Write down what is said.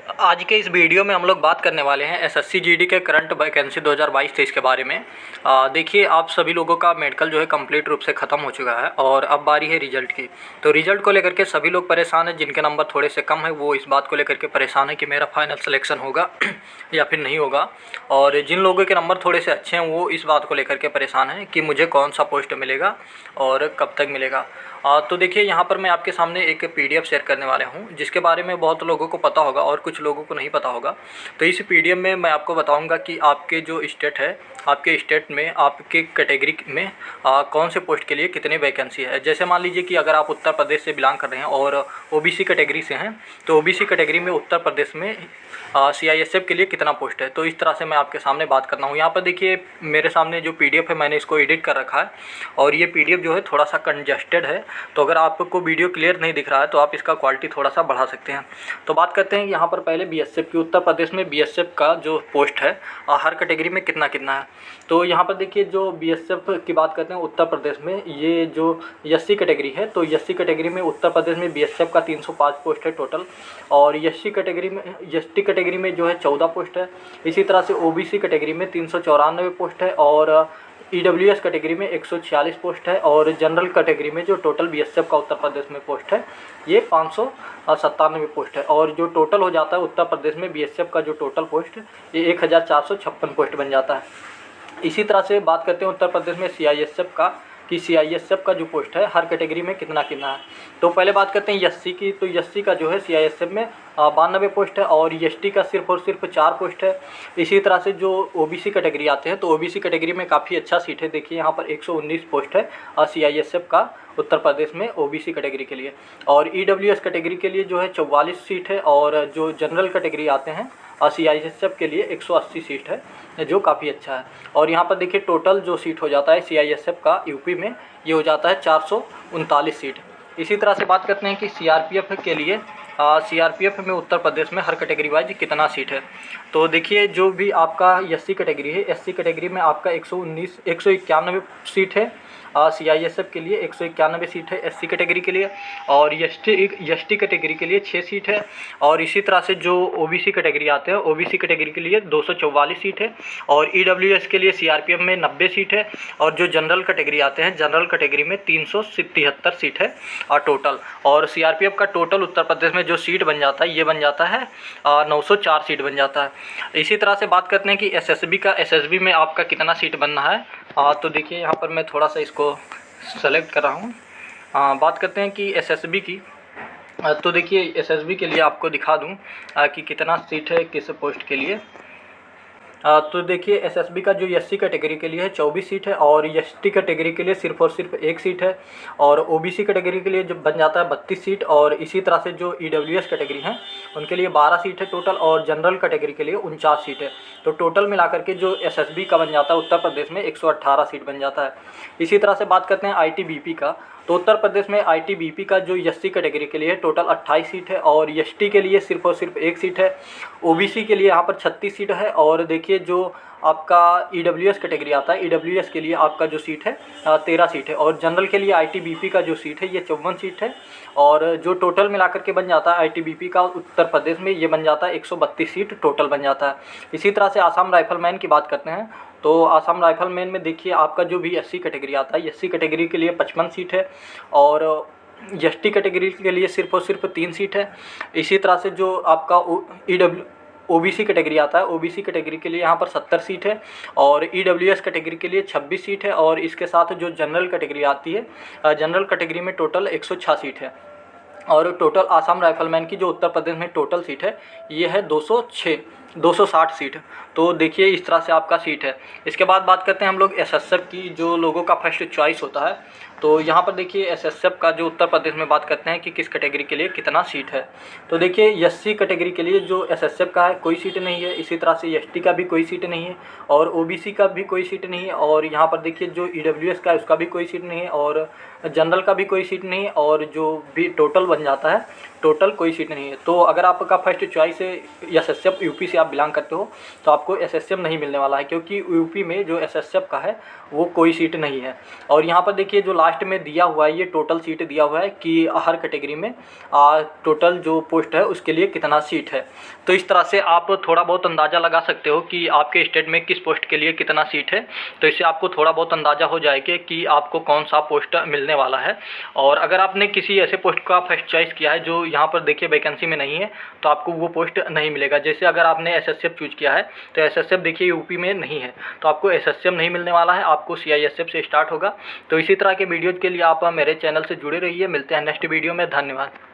आज के इस वीडियो में हम लोग बात करने वाले हैं एसएससी जीडी के करंट वैकेंसी 2022-23 के बारे में। देखिए, आप सभी लोगों का मेडिकल जो है कंप्लीट रूप से ख़त्म हो चुका है और अब बारी है रिजल्ट की। तो रिजल्ट को लेकर के सभी लोग परेशान हैं। जिनके नंबर थोड़े से कम है वो इस बात को लेकर के परेशान है कि मेरा फाइनल सिलेक्शन होगा या फिर नहीं होगा, और जिन लोगों के नंबर थोड़े से अच्छे हैं वो इस बात को लेकर के परेशान हैं कि मुझे कौन सा पोस्ट मिलेगा और कब तक मिलेगा। तो देखिए, यहाँ पर मैं आपके सामने एक पीडीएफ शेयर करने वाला हूँ जिसके बारे में बहुत लोगों को पता होगा और कुछ लोगों को नहीं पता होगा। तो इस पीडीएफ में मैं आपको बताऊँगा कि आपके जो स्टेट है, आपके स्टेट में आपके कैटेगरी में कौन से पोस्ट के लिए कितनी वैकेंसी है। जैसे मान लीजिए कि अगर आप उत्तर प्रदेश से बिलोंग कर रहे हैं और ओबीसी कैटेगरी से हैं, तो ओबीसी कैटेगरी में उत्तर प्रदेश में सीआईएसएफ के लिए कितना पोस्ट है। तो इस तरह से मैं आपके सामने बात करना हूँ। यहाँ पर देखिए, मेरे सामने जो पीडीएफ है मैंने इसको एडिट कर रखा है और ये पीडीएफ जो है थोड़ा सा कंजस्टेड है। तो अगर आपको वीडियो क्लियर नहीं दिख रहा है तो आप इसका क्वालिटी थोड़ा सा बढ़ा सकते हैं। तो बात करते हैं यहाँ पर पहले बीएसएफ की। उत्तर प्रदेश में बीएसएफ का जो पोस्ट है हर कैटेगरी में कितना कितना है। तो यहाँ पर देखिए, जो बीएसएफ की बात करते हैं उत्तर प्रदेश में, ये जो एससी कैटेगरी है, तो एससी कैटेगरी में उत्तर प्रदेश में बीएसएफ का 305 पोस्ट है टोटल, और एसटी कैटेगरी में जो है 14 पोस्ट है। इसी तरह से ओबीसी कैटेगरी में 394 पोस्ट है, और ईडब्ल्यूएस कैटेगरी में 146 पोस्ट है, और जनरल कैटेगरी में जो टोटल बीएसएफ का उत्तर प्रदेश में पोस्ट है ये 597 पोस्ट है। और जो टोटल हो जाता है उत्तर प्रदेश में बीएसएफ का जो टोटल पोस्ट ये 1456 पोस्ट बन जाता है। इसी तरह से बात करते हैं उत्तर प्रदेश में सीआईएसएफ का, कि सीआईएसएफ का जो पोस्ट है हर कैटेगरी में कितना कितना है। तो पहले बात करते हैं एससी की। तो एससी का जो है सीआईएसएफ में 92 पोस्ट है, और एसटी का सिर्फ और सिर्फ 4 पोस्ट है। इसी तरह से जो ओबीसी कैटेगरी आते हैं, तो ओबीसी कैटेगरी में काफ़ी अच्छा सीट है। देखिए, यहाँ पर 119 पोस्ट है सीआईएसएफ का उत्तर प्रदेश में ओबीसी कैटेगरी के लिए, और ईडब्ल्यूएस कैटेगरी के लिए जो है 44 सीट है, और जो जनरल कैटेगरी आते हैं सीआईएसएफ के लिए 180 सीट है, जो काफ़ी अच्छा है। और यहाँ पर देखिए, टोटल जो सीट हो जाता है सीआईएसएफ का यूपी में ये हो जाता है 439 सीट। इसी तरह से बात करते हैं कि सीआरपीएफ के लिए, सीआरपीएफ में उत्तर प्रदेश में हर कैटेगरी वाइज कितना सीट है। तो देखिए, जो भी आपका एससी कैटेगरी है, एससी कैटेगरी में आपका 191 सीट है। सीआईएसएफ के लिए 191 सीट है एससी कैटेगरी के लिए, और एसटी कैटेगरी के लिए 6 सीट है। और इसी तरह से जो ओबीसी कैटेगरी आते हैं, ओबीसी कैटेगरी के लिए 244 सीट है, और ईडब्ल्यूएस के लिए सीआरपीएफ में 90 सीट है, और जो जनरल कैटेगरी आते हैं जनरल कैटेगरी में 373 सीट है टोटल। और सीआरपीएफ का टोटल उत्तर प्रदेश में जो सीट बन जाता है ये बन जाता है 904 सीट बन जाता है। इसी तरह से बात करते हैं कि एसएसबी का, एसएसबी में आपका कितना सीट बनना है। तो देखिए, यहाँ पर मैं थोड़ा सा इसको सेलेक्ट कर रहा हूँ। बात करते हैं कि एसएसबी की। तो देखिए, एसएसबी के लिए आपको दिखा दूँ कि कितना सीट है किस पोस्ट के लिए। तो देखिए, एसएसबी का जो एससी कैटेगरी के लिए है 24 सीट है, और एसटी कैटेगरी के लिए सिर्फ और सिर्फ 1 सीट है, और ओबीसी कैटेगरी के लिए जो बन जाता है 32 सीट, और इसी तरह से जो ईडब्ल्यूएस कैटेगरी हैं उनके लिए 12 सीट है टोटल, और जनरल कैटेगरी के लिए 49 सीट है। तो टोटल मिलाकर के जो एसएसबी का बन जाता है उत्तर प्रदेश में 118 सीट बन जाता है। इसी तरह से बात करते हैं आईटीबीपी का। तो उत्तर प्रदेश में आईटीबीपी का जो एससी कैटेगरी के लिए टोटल 28 सीट है, और एसटी के लिए सिर्फ और सिर्फ 1 सीट है। ओबीसी के लिए यहाँ पर 36 सीट है, और देखिए जो आपका ईडब्ल्यूएस कैटेगरी आता है, ईडब्ल्यूएस के लिए आपका जो सीट है 13 सीट है, और जनरल के लिए आईटीबीपी का जो सीट है ये 54 सीट है, और जो टोटल मिलाकर के बन जाता है आईटीबीपी का उत्तर प्रदेश में ये बन जाता है 132 सीट टोटल बन जाता है। इसी तरह से आसाम राइफलमैन की बात करते हैं। तो आसाम राइफलमैन में देखिए, आपका जो भी एससी कैटेगरी आता है, एससी कैटेगरी के लिए 55 सीट है, और एसटी कैटेगरी के लिए सिर्फ और सिर्फ 3 सीट है। इसी तरह से जो आपका ओबीसी कैटेगरी आता है, ओबीसी कैटेगरी के लिए यहाँ पर 70 सीट है, और ईडब्ल्यूएस कैटेगरी के लिए 26 सीट है, और इसके साथ जो जनरल कैटेगरी आती है, जनरल कैटेगरी में टोटल 106 सीट है। और टोटल आसाम राइफलमैन की जो उत्तर प्रदेश में टोटल सीट है ये है 260 सीट। तो देखिए, इस तरह से आपका सीट है। इसके बाद बात करते हैं हम लोग एसएसएफ की, जो लोगों का फर्स्ट चॉइस होता है। तो यहाँ पर देखिए, एसएसएफ का जो उत्तर प्रदेश में बात करते हैं कि किस कैटेगरी के लिए कितना सीट है। तो देखिए, एससी कैटेगरी के लिए जो एसएसएफ का है कोई सीट नहीं है। इसी तरह से एसटी का भी कोई सीट नहीं है, और ओबीसी का भी कोई सीट नहीं है, और यहाँ पर देखिए जो ईडब्ल्यूएस का है उसका भी कोई सीट नहीं है, और जनरल का भी कोई सीट नहीं है, और जो भी टोटल बन जाता है टोटल कोई सीट नहीं है। तो अगर आपका फर्स्ट चॉइस है एसएसएफ यूपी से आप बिलोंग करते हो तो आपको एसएसएफ नहीं मिलने वाला है, क्योंकि यूपी में जो एसएसएफ का है वो कोई सीट नहीं है। और यहाँ पर देखिए जो लास्ट में दिया हुआ है ये टोटल सीट दिया हुआ है कि हर कैटेगरी में टोटल जो पोस्ट है उसके लिए कितना सीट है। तो इस तरह से आप थोड़ा बहुत अंदाज़ा लगा सकते हो कि आपके स्टेट में किस पोस्ट के लिए कितना सीट है। तो इससे आपको थोड़ा बहुत अंदाज़ा हो जाएगा कि आपको कौन सा पोस्ट मिलने वाला है। और अगर आपने किसी ऐसे पोस्ट का फर्स्ट चॉइस किया है जो यहाँ पर देखिए वैकेंसी में नहीं है तो आपको वो पोस्ट नहीं मिलेगा। जैसे अगर आपने एसएसएफ चूज किया है तो एसएसएफ देखिए यूपी में नहीं है तो आपको एसएसएफ नहीं मिलने वाला है, आपको सीआईएसएफ से स्टार्ट होगा। तो इसी तरह के वीडियोज़ के लिए आप मेरे चैनल से जुड़े रहिए। मिलते हैं नेक्स्ट वीडियो में। धन्यवाद।